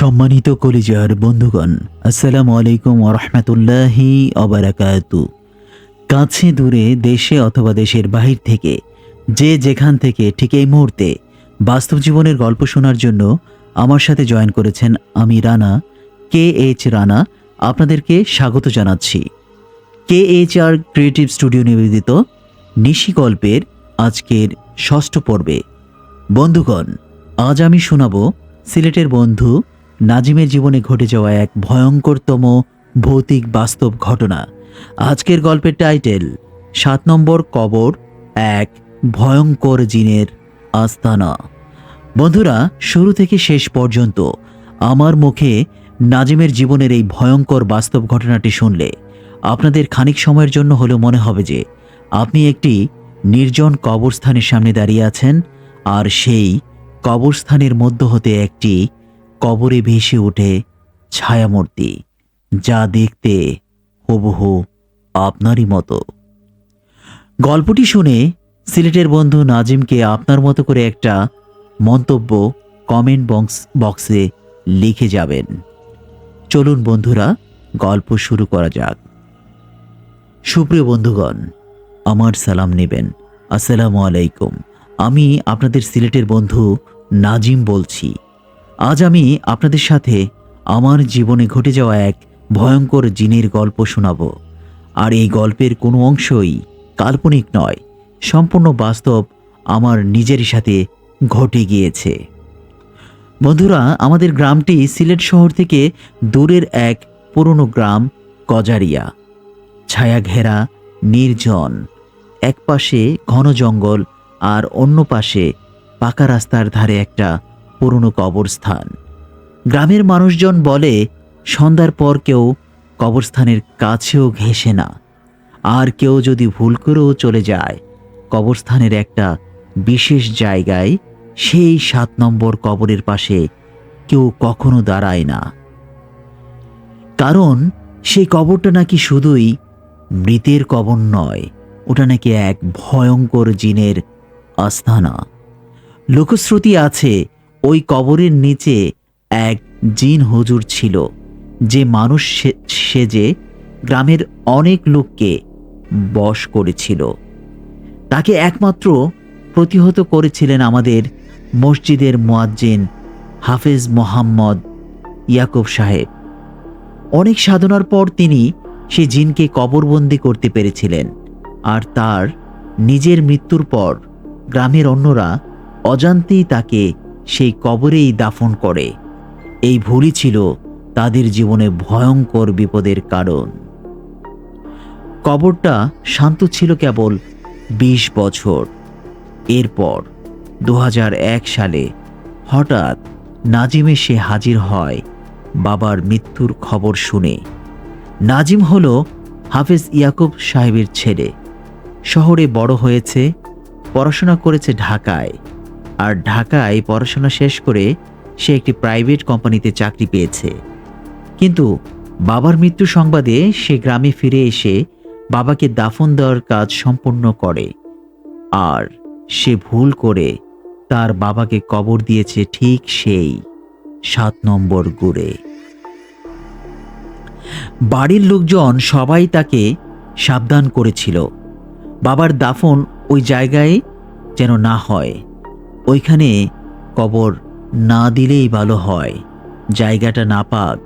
সম্মানিত কলিজার বন্ধুগণ, আসসালামু আলাইকুম ওয়া রাহমাতুল্লাহি ওয়া বারাকাতু। কাছে দূরে, দেশে অথবা দেশের বাহির থেকে যে যেখান থেকে ঠিক এই মুহূর্তে বাস্তব জীবনের গল্প শোনার জন্য আমার সাথে জয়েন করেছেন, আমি রানা, KH রানা, আপনাদেরকে স্বাগত জানাচ্ছি। KHR ক্রিয়েটিভ স্টুডিও নিবেদিত নিশি গল্পের আজকের ষষ্ঠ পর্বে। বন্ধুগণ, আজ আমি শোনাবো সিলেটের বন্ধু নাজিমের জীবনে ঘটে যাওয়া এক ভয়ঙ্করতম ভৌতিক বাস্তব ঘটনা। আজকের গল্পের টাইটেল ৭ নম্বর কবর, এক ভয়ঙ্কর জিনের আস্তানা। বন্ধুরা, শুরু থেকে শেষ পর্যন্ত আমার মুখে নাজিমের জীবনের এই ভয়ঙ্কর বাস্তব ঘটনাটি শুনলে আপনাদের খানিক সময়ের জন্য হলেও মনে হবে যে আপনি একটি নির্জন কবরস্থানের সামনে দাঁড়িয়ে আছেন, আর সেই কবরস্থানের মধ্য হতে একটি কবরে ভেসে ওঠে ছায়ামূর্তি, যা দেখতে হুবহু আপনারই মতো। গল্পটি শুনে সিলেটের বন্ধু নাজিমকে আপনার মতো করে একটা মন্তব্য কমেন্ট বক্সে লিখে যাবেন। চলুন বন্ধুরা, গল্প শুরু করা যাক। সুপ্রিয় বন্ধুগণ, আমার সালাম নেবেন। আসসালামু আলাইকুম। আমি আপনাদের সিলেটের বন্ধু নাজিম বলছি। আজ আমি আপনাদের সাথে আমার জীবনে ঘটে যাওয়া এক ভয়ঙ্কর জিনের গল্প শোনাব। আর এই গল্পের কোনো অংশই কাল্পনিক নয়, সম্পূর্ণ বাস্তব আমার নিজের সাথে ঘটে গিয়েছে। বন্ধুরা, আমাদের গ্রামটি সিলেট শহর থেকে দূরের এক পুরনো গ্রাম কজারিয়া। ছায়া ঘেরা, নির্জন, এক পাশে ঘন জঙ্গল আর অন্য পাশে পাকা রাস্তার ধারে একটা পুরনো কবরস্থান। গ্রামের মানুষজন বলে সন্ধ্যার পর কেউ কবরস্থানের কাছেও ঘেঁষে না, আর কেউ যদি ভুল করেও চলে যায় কবরস্থানের একটা বিশেষ জায়গায়, সেই ৭ নম্বর কবরের পাশে কেউ কখনো দাঁড়ায় না। কারণ সেই কবরটা নাকি শুধুই মৃতের কবর নয়, ওটা নাকি এক ভয়ঙ্কর জিনের আস্তানা। লোকশ্রুতি আছে ওই কবরের নিচে এক জিন হুজুর ছিল, যে মানুষ সেজে গ্রামের অনেক লোককে বশ করেছিল। তাকে একমাত্র প্রতিহত করেছিলেন আমাদের মসজিদের মুয়াজ্জিন হাফেজ মোহাম্মদ ইয়াকুব সাহেব। অনেক সাধনার পর তিনি সেই জিনকে কবরবন্দি করতে পেরেছিলেন, আর তার নিজের মৃত্যুর পর গ্রামের অন্যরা অজান্তেই তাকে সেই কবরেই দাফন করে। এই ভুলই ছিল তাদের জীবনে ভয়ঙ্কর বিপদের কারণ। কবরটা শান্ত ছিল কেবল ২০ বছর। এরপর ২০০১ সালে হঠাৎ নাজিম এসে হাজির হয় বাবার মৃত্যুর খবর শুনে। নাজিম হলো হাফেজ ইয়াকুব সাহেবের ছেলে। শহরে বড় হয়েছে, পড়াশোনা করেছে ঢাকায়, আর ঢাকায় পড়াশোনা শেষ করে সে একটি প্রাইভেট কোম্পানিতে চাকরি পেয়েছে। কিন্তু বাবার মৃত্যু সংবাদে সে গ্রামে ফিরে এসে বাবাকে দাফন দেওয়ার কাজ সম্পন্ন করে, আর সে ভুল করে তার বাবাকে কবর দিয়েছে ঠিক সেই ৭ নম্বর গুড়ে। বাড়ির লোকজন সবাই তাকে সাবধান করেছিল, বাবার দাফন ওই জায়গায় যেন না হয়, ওইখানে কবর না দিলেই ভালো হয়, জায়গাটা নাপাক।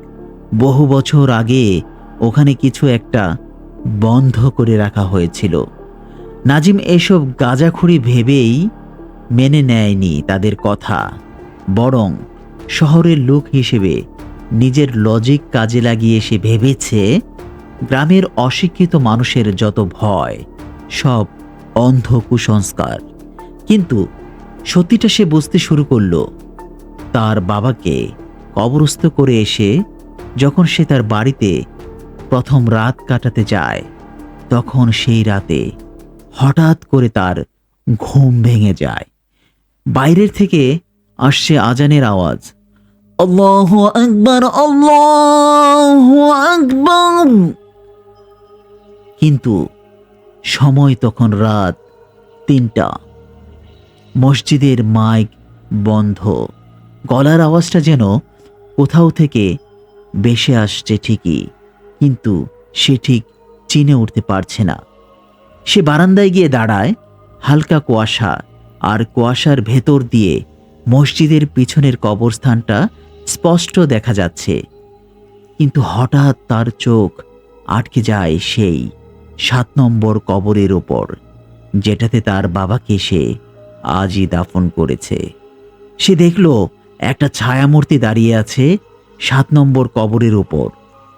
বহু বছর আগে ওখানে কিছু একটা বন্ধ করে রাখা হয়েছিল। নাজিম এসব গাঁজাখুরি ভেবেই মেনে নেয়নি তাদের কথা, বরং শহরের লোক হিসেবে নিজের লজিক কাজে লাগিয়ে সে ভেবেছে গ্রামের অশিক্ষিত মানুষের যত ভয় সব অন্ধ কুসংস্কার। কিন্তু সত্যিটা সে বুঝতে শুরু করলো তার বাবাকে কবরস্থ করে এসে যখন সে তার বাড়িতে প্রথম রাত কাটাতে যায়, তখন সেই রাতে হঠাৎ করে তার ঘুম ভেঙে যায়। বাইরের থেকে আসছে আজানের আওয়াজ, আল্লাহু আকবার, আল্লাহু আকবার। কিন্তু সময় তখন রাত ৩টা। মসজিদের মাইক বন্ধ, গলার আওয়াজটা যেন কোথাও থেকে ভেসে আসছে ঠিকই, কিন্তু সে ঠিক চিনে উঠতে পারছে না। সে বারান্দায় গিয়ে দাঁড়ায়। হালকা কুয়াশা, আর কুয়াশার ভেতর দিয়ে মসজিদের পিছনের কবরস্থানটা স্পষ্ট দেখা যাচ্ছে। কিন্তু হঠাৎ তার চোখ আটকে যায় সেই ৭ নম্বর কবরের ওপর, যেটাতে তার বাবাকে সে আজই দাফন করেছে। সে দেখল একটা ছায়ামূর্তি দাঁড়িয়ে আছে ৭ নম্বর কবরের উপর।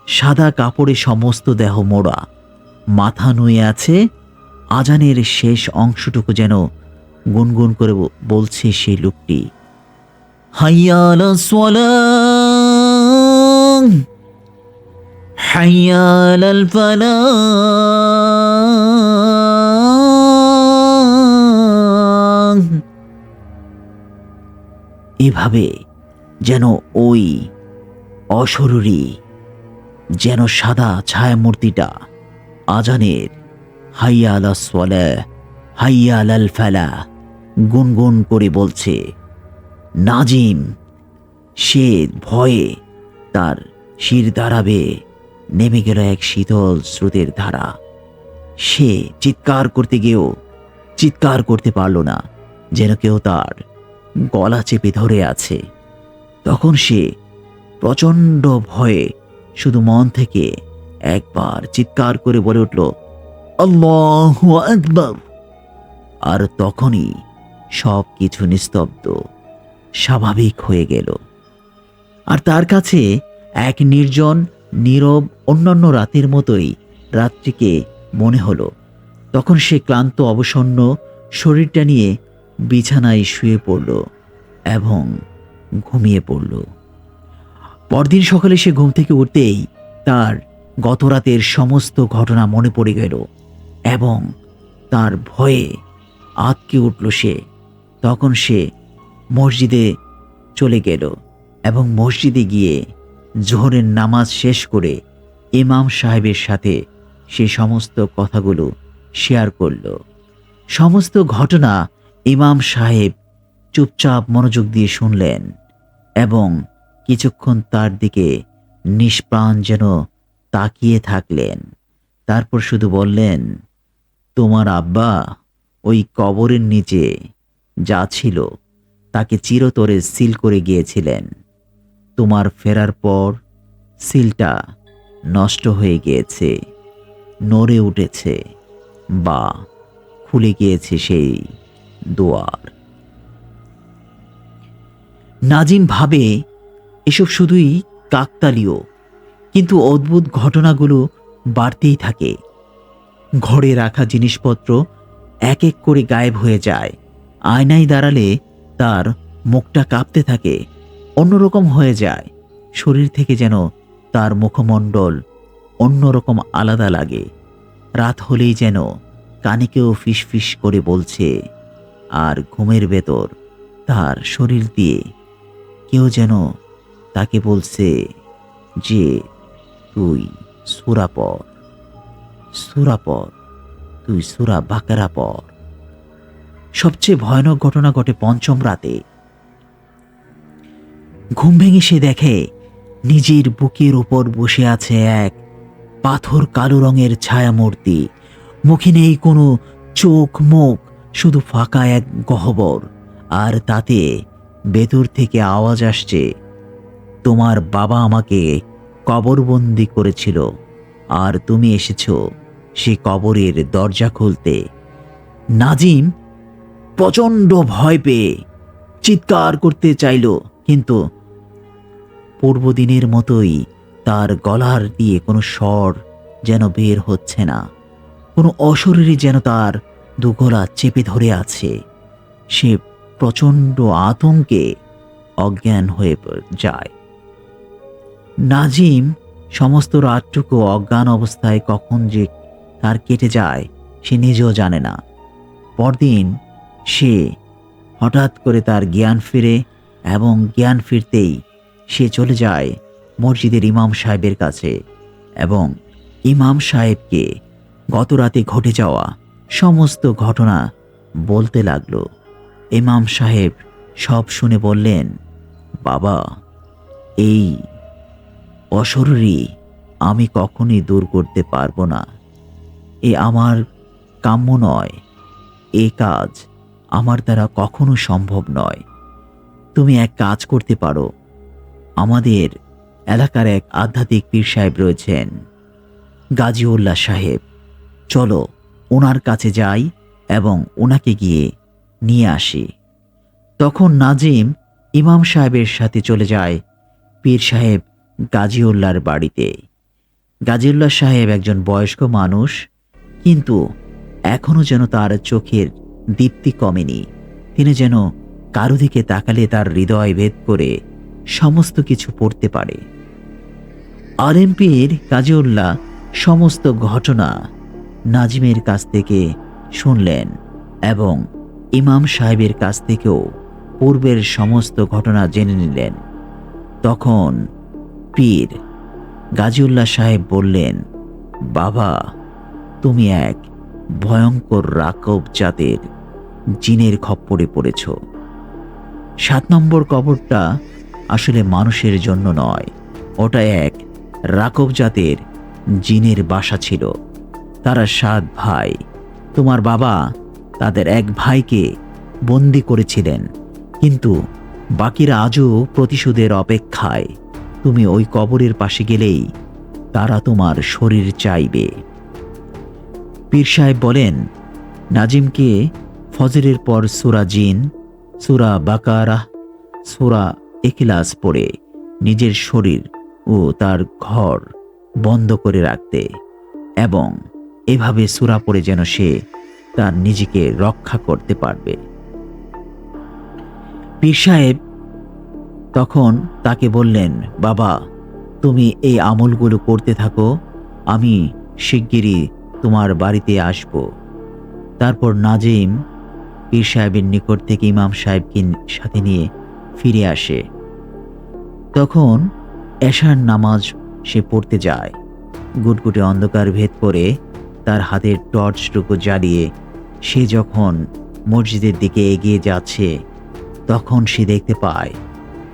সাদা কাপড়ে সমস্ত দেহ মোড়া, মাথা নুয়ে আছে। আজানের শেষ অংশটুকু যেন গুনগুন করে বলছে সেই লোকটি, হাইয়া আলাস সালাহ, হাইয়া আলাল ফালাহ। এভাবে যেন ওই অশরীরী, যেন সাদা ছায়ামূর্তিটা আজানের হাইয়া আলাস সালাহ, হাইয়া আলাল ফালাহ গুনগুন করে বলছে। নাজিম সে ভয়ে তার শির দাঁড়াবে নেমে গেল এক শীতল স্রোতের ধারা। সে চিৎকার করতে গিয়েও চিৎকার করতে পারল না, যেন কেউ তার গলা চেপে ধরে আছে। তখন সে প্রচণ্ড ভয়ে শুধু মন থেকে একবার চিৎকার করে বলে উঠল, আল্লাহু আকবার। আর তখনই সব কিছু নিস্তব্ধ, স্বাভাবিক হয়ে গেল। আর তার কাছে এক নির্জন, নীরব, অন্যান্য রাতের মতোই রাত্রিকে মনে হলো। তখন সে ক্লান্ত, অবসন্ন শরীরটা নিয়ে বিছানায় শুয়ে পড়ল এবং ঘুমিয়ে পড়ল। পরদিন সকালে সে ঘুম থেকে উঠতেই তার গত রাতের সমস্ত ঘটনা মনে পড়ে গেল এবং তার ভয়ে আঁতকে উঠল সে। তখন সে মসজিদে চলে গেল এবং মসজিদে গিয়ে জোহরের নামাজ শেষ করে ইমাম সাহেবের সাথে সে সমস্ত কথাগুলো শেয়ার করল। সমস্ত ঘটনা ইমাম সাহেব চুপচাপ মনোযোগ দিয়ে শুনলেন এবং কিছুক্ষণ তার দিকে নিষ্প্রাণ যেন তাকিয়ে থাকলেন। তারপর শুধু বললেন, তোমার আব্বা ওই কবরের নিচে যা ছিল তাকে চিরতরে সিল করে গিয়েছিলেন। তোমার ফেরার পর সিলটা নষ্ট হয়ে গিয়েছে, নড়ে উঠেছে বা খুলে গিয়েছে সেই দুয়ার। নাজিম ভাবে এসব শুধুই কাকতালীয়, কিন্তু অদ্ভুত ঘটনাগুলো বাড়তেই থাকে। ঘরে রাখা জিনিসপত্র এক এক করে গায়েব হয়ে যায়। আয়নায় দাঁড়ালে তার মুখটা কাঁপতে থাকে, অন্যরকম হয়ে যায়। শরীর থেকে যেন তার মুখমণ্ডল অন্যরকম আলাদা লাগে। রাত হলেই যেন কানে কেউ ফিসফিস করে বলছে, আর ঘুমের ভেতর তার শরীর দিয়ে কেউ যেন তাকে বলছে যে তুই সূরা পড়, সূরা পড়, তুই সূরা বাকারা পড়। সবচেয়ে ভয়ানক ঘটনা ঘটে পঞ্চম রাতে। ঘুম ভেঙে সে দেখে নিজের বুকের উপর বসে আছে এক পাথর কালো রঙের ছায়ামূর্তি। মুখে নেই কোনো চোখ মুখ, শুধু ফাঁকা এক গহ্বর। আর তাতে ভেতর থেকে আওয়াজ আসছে, তোমার বাবা আমাকে কবরবন্দি করেছিল আর তুমি এসেছো সে কবরের দরজা খুলতে। নাজিম প্রচণ্ড ভয় পেয়ে চিৎকার করতে চাইল, কিন্তু পূর্বদিনের মতোই তার গলার দিয়ে কোনো স্বর যেন বের হচ্ছে না। কোনো অশরীরী যেন তার দুগলা চেপে ধরে আছে। সে প্রচণ্ড আতঙ্কে অজ্ঞান হয়ে যায়। নাজিম সমস্ত রাতটুকু অজ্ঞান অবস্থায় কখন যে তার কেটে যায় সে নিজেও জানে না। পরদিন সে হঠাৎ করে তার জ্ঞান ফিরে এবং জ্ঞান ফিরতেই সে চলে যায় মসজিদের ইমাম সাহেবের কাছে এবং ইমাম সাহেবকে গত রাতে ঘটে যাওয়া সমস্ত ঘটনা বলতে লাগলো। ইমাম সাহেব সব শুনে বললেন, বাবা, এই অশরীরী আমি কখনই দূর করতে পারবো না। এ আমার কাম্য নয়। এ কাজ আমার দ্বারা কখনো সম্ভব নয়। তুমি এক কাজ করতে পারো। আমাদের এলাকার এক আধ্যাত্মিক পীর সাহেব রয়েছেন, গাজীউল্লাহ সাহেব। চলো ওনার কাছে যাই এবং ওনাকে গিয়ে নিয়ে আসি। তখন নাজিম ইমাম সাহেবের সাথে চলে যায় পীর সাহেব গাজীউল্লাহর বাড়িতে। গাজীউল্লাহ সাহেব একজন বয়স্ক মানুষ, কিন্তু এখনো যেন তার চোখের দীপ্তি কমেনি। তিনি যেন কারো দিকে তাকালে তার হৃদয় ভেদ করে সমস্ত কিছু পড়তে পারে। আলেম পীর গাজীউল্লাহ সমস্ত ঘটনা নাজিমের কাছ থেকে শুনলেন এবং ইমাম সাহেবের কাছ থেকেও পূর্বের সমস্ত ঘটনা জেনে নিলেন। তখন পীর গাজীউল্লাহ সাহেব বললেন, বাবা, তুমি এক ভয়ঙ্কর রাকব জাতের জিনের খপ্পরে পড়েছ। 7 নম্বর কবরটা আসলে মানুষের জন্য নয়, ওটা এক রাকব জাতের জিনের বাসা ছিল। তারা 7 ভাই। তোমার বাবা তাদের এক ভাইকে বন্দি করেছিলেন, কিন্তু বাকিরা আজও প্রতিশোধের অপেক্ষায়। তুমি ওই কবরের পাশে গেলেই তারা তোমার শরীর চাইবে। পীর সাহেব বলেন, নাজিমকে ফজরের পর সূরা জিন, সূরা বাকারাহ, সূরা ইখলাস পড়ে নিজের শরীর ও তার ঘর বন্ধ করে রাখতে এবং এভাবে সূরা পড়ে যেন সে তার নিজেকে রক্ষা করতে পারবে। পীর সাহেব তখন তাকে বললেন, বাবা, তুমি এই আমলগুলো করতে থাকো, আমি শিগগিরই তোমার বাড়িতে আসব। তারপর নাজিম পীর সাহেবের নিকট থেকে ইমাম সাহেবকে সাথে নিয়ে ফিরে আসে। তখন এশার নামাজ সে পড়তে যায়। গুটগুটে অন্ধকার ভেদ করে তার হাতের টর্চটুকু জ্বালিয়ে সে যখন মসজিদের দিকে এগিয়ে যাচ্ছে, তখন সে দেখতে পায়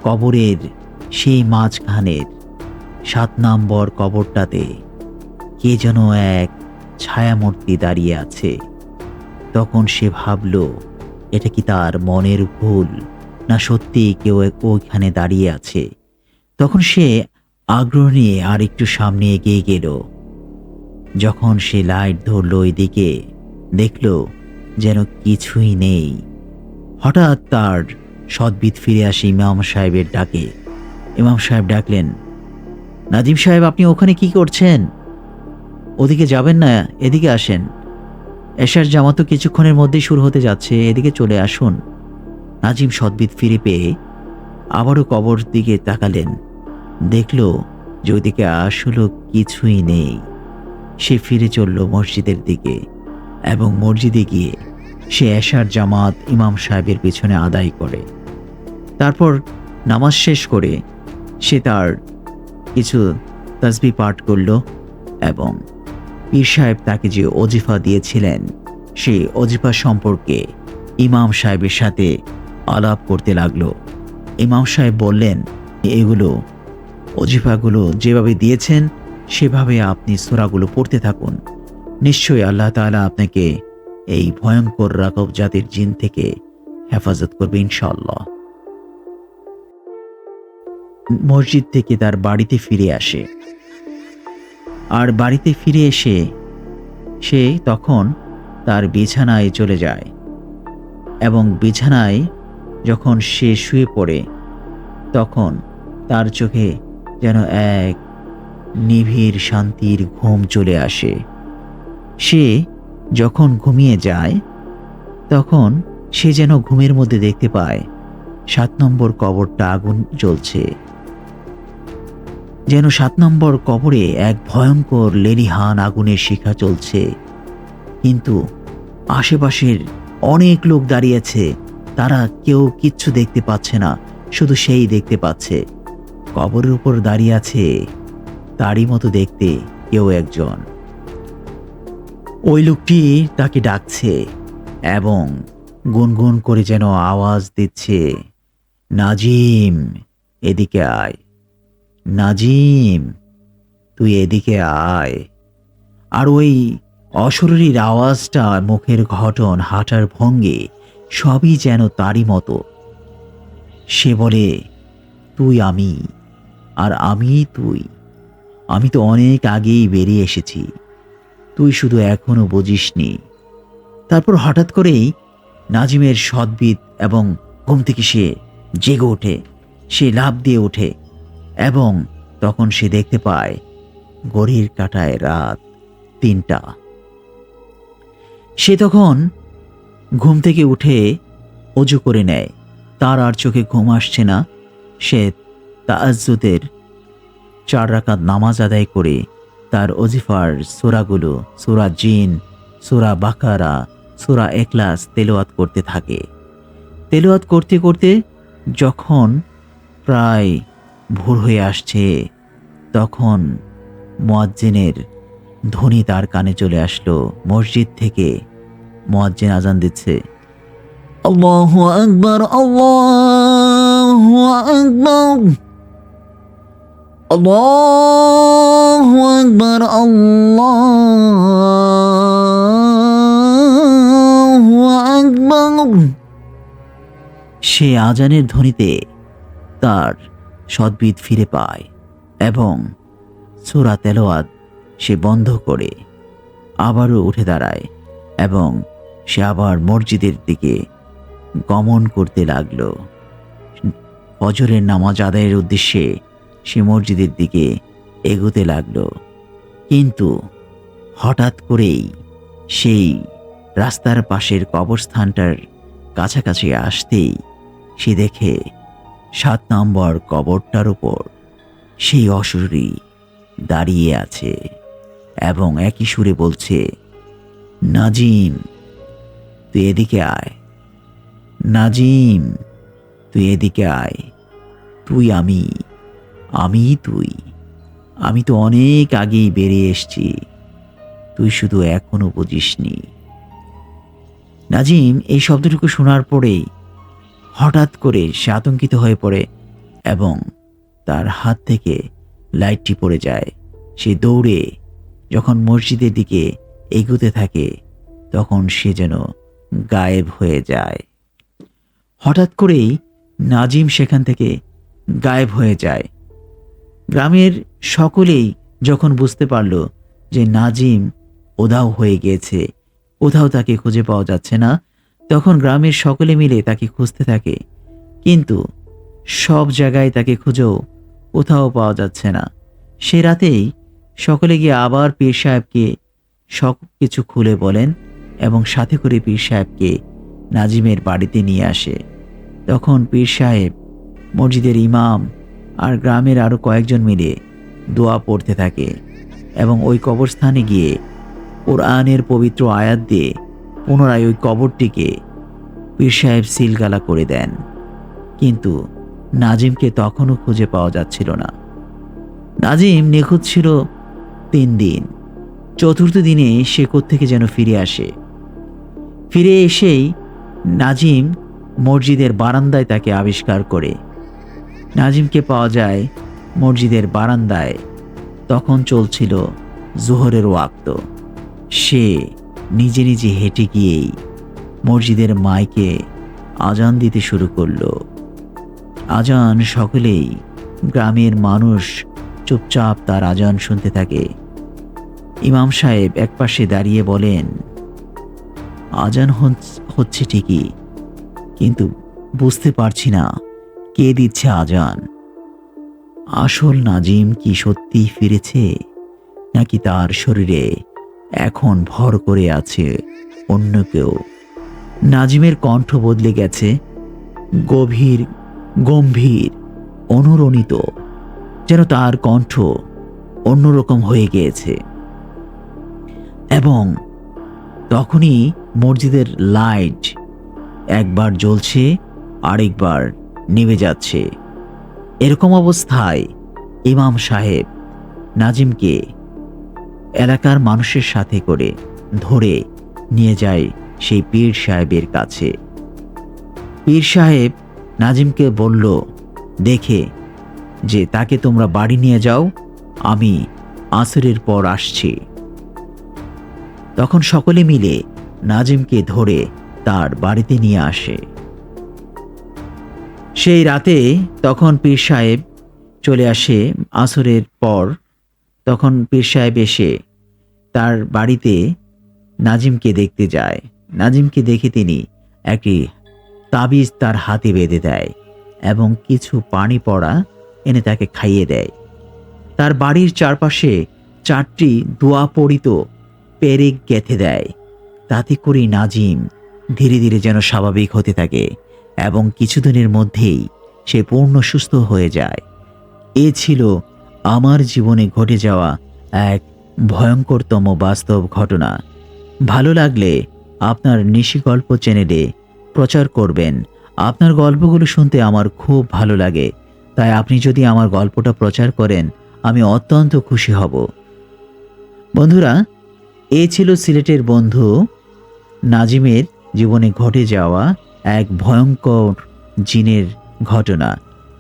কবরের সেই মাঝখানের 7 নম্বর কবরটাতে কে যেন এক ছায়ামূর্তি দাঁড়িয়ে আছে। তখন সে ভাবল, এটা কি তার মনের ভুল, না সত্যি কেউ ওইখানে দাঁড়িয়ে আছে। তখন সে আগ্রহ নিয়ে আর একটু সামনে এগিয়ে গেল। যখন সে লাইট ধরল এদিকে, দেখল যেন কিছুই নেই। হঠাৎ তার সদ্বিদ ফিরে আসে ইমাম সাহেবের ডাকে। ইমাম সাহেব ডাকলেন, নাজিম সাহেব, আপনি ওখানে কি করছেন? ওদিকে যাবেন না, এদিকে আসেন। এশার জামাত তো কিছুক্ষণের মধ্যেই শুরু হতে যাচ্ছে, এদিকে চলে আসুন। নাজিম সদ্বিদ ফিরে পেয়ে আবারও কবর দিকে তাকালেন। দেখল যে ওদিকে আসলে কিছুই নেই। সে ফিরে চলল মসজিদের দিকে এবং মসজিদে গিয়ে সে এশার জামাত ইমাম সাহেবের পেছনে আদায় করে। তারপর নামাজ শেষ করে সে তার কিছু তাসবিহ পাঠ করল এবং পীর সাহেব তাকে যে ওজিফা দিয়েছিলেন সেই ওজিফা সম্পর্কে ইমাম সাহেবের সাথে আলাপ করতে লাগলো। ইমাম সাহেব বললেন, এগুলো ওজিফাগুলো যেভাবে দিয়েছেন সেভাবে আপনি সূরাগুলো পড়তে থাকুন। নিশ্চয়ই আল্লাহ তাআলা আপনাকে এই ভয়ঙ্কর রাকব জাতির জিন থেকে হেফাজত করবে ইনশাআল্লাহ। মসজিদ থেকে তার বাড়িতে ফিরে আসে। আর বাড়িতে ফিরে এসে সে তখন তার বিছানায় চলে যায় এবং বিছানায় যখন সে শুয়ে পড়ে, তখন তার চোখে যেন এক নিবিড় শান্তির ঘুম চলে আসে। সে যখন ঘুমিয়ে যায়, তখন সে যেন ঘুমের মধ্যে দেখতে পায় 7 নম্বর কবরটা আগুন জ্বলছে। যেন 7 নম্বর কবরে এক ভয়ঙ্কর লেলিহান আগুনের শিখা চলছে, কিন্তু আশেপাশের অনেক লোক দাঁড়িয়েছে। তারা কেউ কিচ্ছু দেখতে পাচ্ছে না, শুধু সেই দেখতে পাচ্ছে কবরের উপর দাঁড়িয়ে আছে তারই মতো দেখতে কেউ একজন। ওই লোকটি তাকে ডাকছে এবং গুনগুন করে যেন আওয়াজ দিচ্ছে, নাজিম, এদিকে আয়। নাজিম, তুই এদিকে আয়। আর ওই অশরীরীর আওয়াজটা, মুখের গঠন, হাঁটার ভঙ্গি সবই যেন তারই মতো। সে বলে, তুই আমি, আর আমি তুই। আমি তো অনেক আগেই বেরিয়ে এসেছি, তুই শুধু এখনো বুঝিসনি। তারপর হঠাৎ করেই নাজিমের সদ্বিদ এবং ঘুম থেকে সে জেগে ওঠে। সে লাফ দিয়ে ওঠে এবং তখন সে দেখতে পায় ঘড়ির কাঁটায় রাত ৩টা। সে তখন ঘুম থেকে উঠে অজু করে নেয়। তার আর চোখে ঘুম আসছে না। সে তাহাজ্জুদের 4 রাকাত নামাজ আদায় করে তার ওজিফার সূরাগুলো, সূরা জিন, সূরা বাকারা, সূরা ইখলাস তেলাওয়াত করতে থাকে। তেলাওয়াত করতে করতে যখন প্রায় ভোর হয়ে আসছে, তখন মুয়াজ্জিনের ধ্বনি তার কানে চলে আসলো। মসজিদ থেকে মুয়াজ্জিন আজান দিচ্ছে, আল্লাহু আকবার, আল্লাহু আকবার, আল্লাহু আকবার, আল্লাহু আকবার। সে আজানের ধ্বনিতে তার সদ্বিদ ফিরে পায় এবং সূরা তেলাওয়াত সে বন্ধ করে আবারও উঠে দাঁড়ায় এবং সে আবার মসজিদের দিকে গমন করতে লাগলো। ফজরের নামাজ আদায়ের উদ্দেশ্যে সে মসজিদের দিকে এগোতে লাগলো। কিন্তু হঠাৎ করেই সেই রাস্তার পাশের কবরস্থানটার কাছাকাছি আসতেই সে দেখে 7 নম্বর কবরটার উপর সেই অশরীরী দাঁড়িয়ে আছে এবং একই সুরে বলছে, নাজিম, তুই এদিকে আয়, নাজিম, তুই এদিকে আয়, তুই আমি, আমি তুই। আমি তো অনেক আগেই বেরিয়ে এসেছি, তুই শুধু এখনো বুঝিসনি। নাজিম এই শব্দটুকু শোনার পরেই হঠাৎ করে সে আতঙ্কিত হয়ে পড়ে এবং তার হাত থেকে লাইটটি পড়ে যায়। সে দৌড়ে যখন মসজিদের দিকে এগোতে থাকে, তখন সে যেন গায়েব হয়ে যায়। হঠাৎ করেই নাজিম সেখান থেকে গায়েব হয়ে যায়। গ্রামের সকলেই যখন বুঝতে পারল যে নাজিম উধাও হয়ে গিয়েছে, কোথাও তাকে খুঁজে পাওয়া যাচ্ছে না, তখন গ্রামের সকলে মিলে তাকে খুঁজতে থাকে। কিন্তু সব জায়গায় তাকে খুঁজেও কোথাও পাওয়া যাচ্ছে না। সে রাতেই সকলে গিয়ে আবার পীর সাহেবকে সব কিছু খুলে বলেন এবং সাথে করে পীর সাহেবকে নাজিমের বাড়িতে নিয়ে আসে। তখন পীর সাহেব, মসজিদের ইমাম আর গ্রামের আরও কয়েকজন মিলে দোয়া পড়তে থাকে এবং ওই কবরস্থানে গিয়ে কোরআনের পবিত্র আয়াত দিয়ে পুনরায় ওই কবরটিকে পীর সাহেব সিলগালা করে দেন। কিন্তু নাজিমকে তখনও খুঁজে পাওয়া যাচ্ছিল না। নাজিম নিখোঁজ ছিল 3 দিন। 4র্থ দিনে সে কোত্থেকে যেন ফিরে আসে। ফিরে এসেই নাজিম মসজিদের বারান্দায় তাকে আবিষ্কার করে। নাজিমকে পাওয়া যায় মসজিদের বারান্দায়। তখন চলছিল জোহরের ওয়াক্ত। সে নিজে নিজে হেঁটে গিয়েই মসজিদের মাইকে আজান দিতে শুরু করলো। আজান সকলেই, গ্রামের মানুষ চুপচাপ তার আজান শুনতে থাকে। ইমাম সাহেব একপাশে দাঁড়িয়ে বলেন, আজান হচ্ছে ঠিকই, কিন্তু বুঝতে পারছি না কে দিচ্ছে আজান। আসল নাজিম কি সত্যিই ফিরেছে, নাকি তার শরীরে এখন ভর করে আছে অন্য কেউ? নাজিমের কণ্ঠ বদলে গেছে, গভীর, গম্ভীর, অনুরণিত, যেন তার কণ্ঠ অন্যরকম হয়ে গিয়েছে। এবং তখনই মসজিদের লাইট একবার জ্বলছে, আরেকবার নিভে যাচ্ছে। এরকম অবস্থায় ইমাম সাহেব নাজিমকে এলাকার মানুষের সাথে করে ধরে নিয়ে যায় সেই পীর সাহেবের কাছে। পীর সাহেব নাজিমকে বলল, দেখে যে তাকে তোমরা বাড়ি নিয়ে যাও, আমি আসরের পর আসছি। তখন সকলে মিলে নাজিমকে ধরে তার বাড়িতে নিয়ে আসে। সেই রাতে তখন পীর সাহেব চলে আসে আসরের পর। তখন পীর সাহেব এসে তার বাড়িতে নাজিমকে দেখতে যায়। নাজিমকে দেখে তিনি একটি তাবিজ তার হাতে বেঁধে দেয় এবং কিছু পানি পড়া এনে তাকে খাইয়ে দেয়। তার বাড়ির চারপাশে 4টি দোয়া পড়িত পেরেক গেঁথে দেয়। তাতে করে নাজিম ধীরে ধীরে যেন স্বাভাবিক হতে থাকে এবং কিছুদিনের মধ্যেই সে পূর্ণ সুস্থ হয়ে যায়। এ ছিল আমার জীবনে ঘটে যাওয়া এক ভয়ঙ্করতম বাস্তব ঘটনা। ভালো লাগলে আপনার নিশি গল্প চ্যানেলে প্রচার করবেন। আপনার গল্পগুলো শুনতে আমার খুব ভালো লাগে, তাই আপনি যদি আমার গল্পটা প্রচার করেন আমি অত্যন্ত খুশি হব। বন্ধুরা, এ ছিল সিলেটের বন্ধু নাজিমের জীবনে ঘটে যাওয়া এক ভয়ঙ্কর জিনের ঘটনা।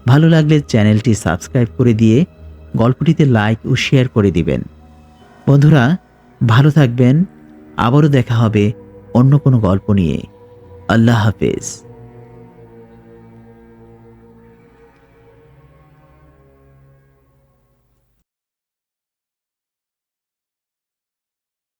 ভালো লাগলে চ্যানেলটি সাবস্ক্রাইব করে দিয়ে গল্পটিতে লাইক ও শেয়ার করে দিবেন। বন্ধুরা, ভালো থাকবেন। আবারও দেখা হবে অন্য কোনো গল্প নিয়ে। আল্লাহ হাফেজ।